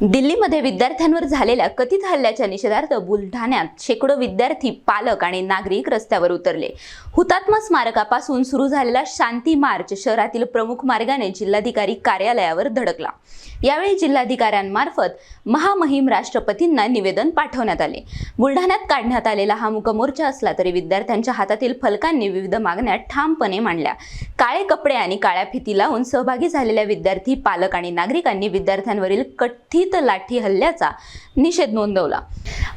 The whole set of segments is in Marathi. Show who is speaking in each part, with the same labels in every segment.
Speaker 1: दिल्लीमध्ये विद्यार्थ्यांवर झालेल्या कथित हल्ल्याच्या निषेधार्थ बुलढाण्यात शेकडो विद्यार्थी, पालक आणि नागरिक रस्त्यावर उतरले। हुतात्मा स्मारकापासून सुरू झालेला शांती मार्च शहरातील प्रमुख मार्गाने जिल्हाधिकारी कार्यालयावर धडकला। यावेळी जिल्हाधिकाऱ्यांमार्फत महामहिम राष्ट्रपतींना निवेदन पाठवण्यात आले। बुलढाण्यात काढण्यात आलेला हा मोर्चा असला तरी विद्यार्थ्यांच्या हातातील फलकांनी विविध मागण्या ठामपणे मांडल्या। काळे कपडे आणि काळ्या फिती लावून सहभागी झालेल्या विद्यार्थी, पालक आणि नागरिकांनी विद्यार्थ्यांवरील कथित लाठी हल्ल्याचा निषेध नोंदवला।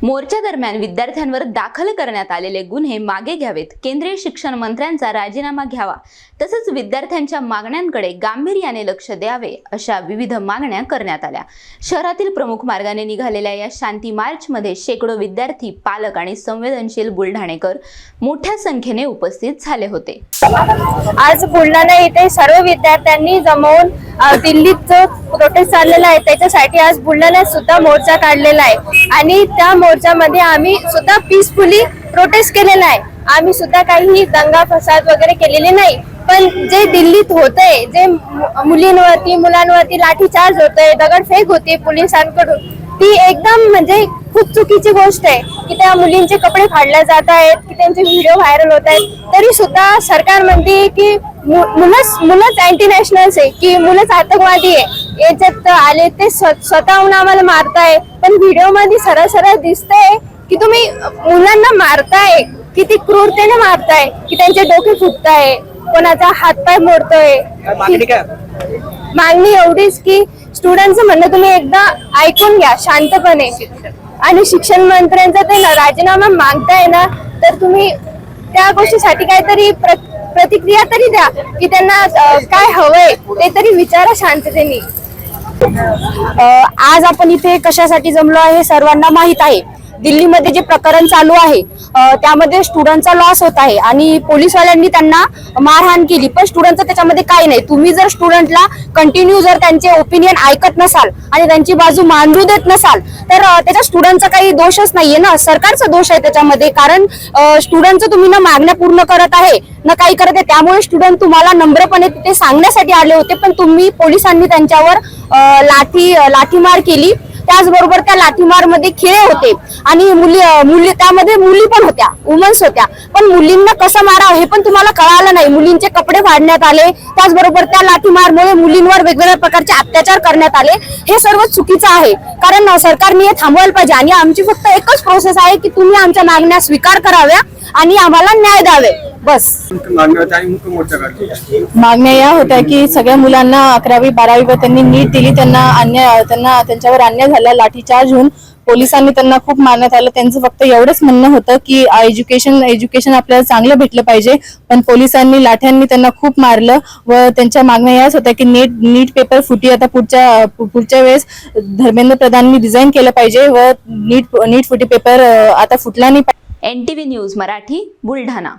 Speaker 1: मोर्चा दरम्यान विद्यार्थ्यांवर दाखल करण्यात आलेले गुन्हे मागे घ्यावेत, केंद्रीय शिक्षण मंत्र्यांचा राजीनामा घ्यावा, तसंच विद्यार्थ्यांच्या मागण्यांकडे गांभीर्याने लक्ष द्यावे अशा विविध मागण्या करण्यात आल्या। शहरातील प्रमुख मार्गाने निघालेल्या या शांती मार्च मध्ये शेकडो विद्यार्थी, पालक आणि संवेदनशील बुलढाणेकर मोठ्या संख्येने उपस्थित झाले होते।
Speaker 2: आज बुलढाणा येथे सर्व विद्यार्थ्यांनी जमवून दिल्लीत जो प्रोटेस्ट चाललेला आहे त्याच्यासाठी आज बुलढाण्यात सुद्धा मोर्चा काढलेला आहे आणि त्या मोर्चामध्ये आम्ही सुद्धा पीसफुली प्रोटेस्ट केलेला आहे। आम्ही सुद्धा काही दंगा फसाद वगैरे केलेले नाही, पण जे दिल्लीत होतंय, जे मुलींवरती मुलांवरती लाठीचार्ज होतोय, दगडफेक होते पोलिसांकडून, ती एकदम म्हणजे खूप चुकीची गोष्ट आहे की त्या मुलींचे कपडे फाडले जात आहेत, की त्यांचे व्हिडिओ व्हायरल होत आहेत, तरी सुद्धा सरकार म्हणते की मुलंच अँटी नॅशनल्स आहे, की मुलंच आतंकवादी आहे। याच्यात आले ते स्वतःहून आम्हाला मारताय, पण व्हिडिओ मध्ये सरळ सरळ दिसतंय की तुम्ही मुलांना मारताय, किती क्रूरतेने मारताय, की त्यांचे डोके फुटताय, कोणाचा हातपाय मोडतोय। मागणी एवढीच की स्टुडंटचं म्हणणं तुम्ही एकदा ऐकून घ्या शांतपणे, आणि शिक्षण मंत्र्यांचा ते राजीनामा मागताय ना, तर तुम्ही त्या गोष्टीसाठी काहीतरी प्रतिक्रिया तरी द्या, की त्यांना काय हवंय ते तरी विचारा शांततेने।
Speaker 3: आज आपण इथे कशासाठी जमलो आहे हे सर्वांना माहित आहे। दिल्लीमध्ये जे प्रकरण चालू आहे त्यामध्ये स्टुडंटचा लॉस होत आहे आणि पोलीसवाल्यांनी त्यांना मारहाण केली, पण स्टुडंटचं त्याच्यामध्ये काही नाही। तुम्ही जर स्टुडंटला कंटिन्यू जर त्यांचे ओपिनियन ऐकत नसाल आणि त्यांची बाजू मांडू देत नसाल तर त्याच्या स्टुडंटचा काही दोषच नाहीये ना, सरकारचा दोष आहे त्याच्यामध्ये। कारण स्टुडंटचं तुम्ही ना मागण्या पूर्ण करत आहे ना काही करत आहे, त्यामुळे स्टुडंट तुम्हाला नम्रपणे तिथे सांगण्यासाठी आले होते, पण तुम्ही पोलिसांनी त्यांच्यावर लाठीमार केली। त्याचबरोबर त्या लाठीमार मध्ये खेळ होते आणि मुली त्यामध्ये मुली पण होत्या, वुमन्स होत्या, पण मुलींना कसं मारावं हे पण तुम्हाला कळालं नाही। मुलींचे कपडे फाडण्यात आले, त्याचबरोबर त्या लाठीमारमुळे मुलींवर वेगवेगळ्या प्रकारचे अत्याचार करण्यात आले। हे सर्व चुकीचं आहे, कारण सरकारने हे थांबवायला पाहिजे आणि आमची फक्त एकच प्रोसेस आहे की तुम्ही आमच्या मागण्या स्वीकार कराव्या आणि आम्हाला न्याय द्यावे, बस।
Speaker 4: मागण्या या होत्या की सगळ्या मुलांना 11वी 12वी त्यांनी नीट दिली, त्यांच्यावर अन्याय झाला, लाठीचार्ज होऊन पोलिसांनी त्यांना खूप मारण्यात आलं। त्यांचं फक्त एवढंच म्हणणं होतं की एज्युकेशन आपल्याला चांगलं भेटलं पाहिजे, पण पोलिसांनी लाठ्यांनी त्यांना खूप मारलं व त्यांच्या मागण्या याच होत्या की नीट पेपर फुटी, आता पुढच्या वेळेस धर्मेंद्र प्रधाननी डिझाईन केलं पाहिजे व नीट फुटी पेपर आता फुटला नाही।
Speaker 1: NTV news Marathi, Buldhana.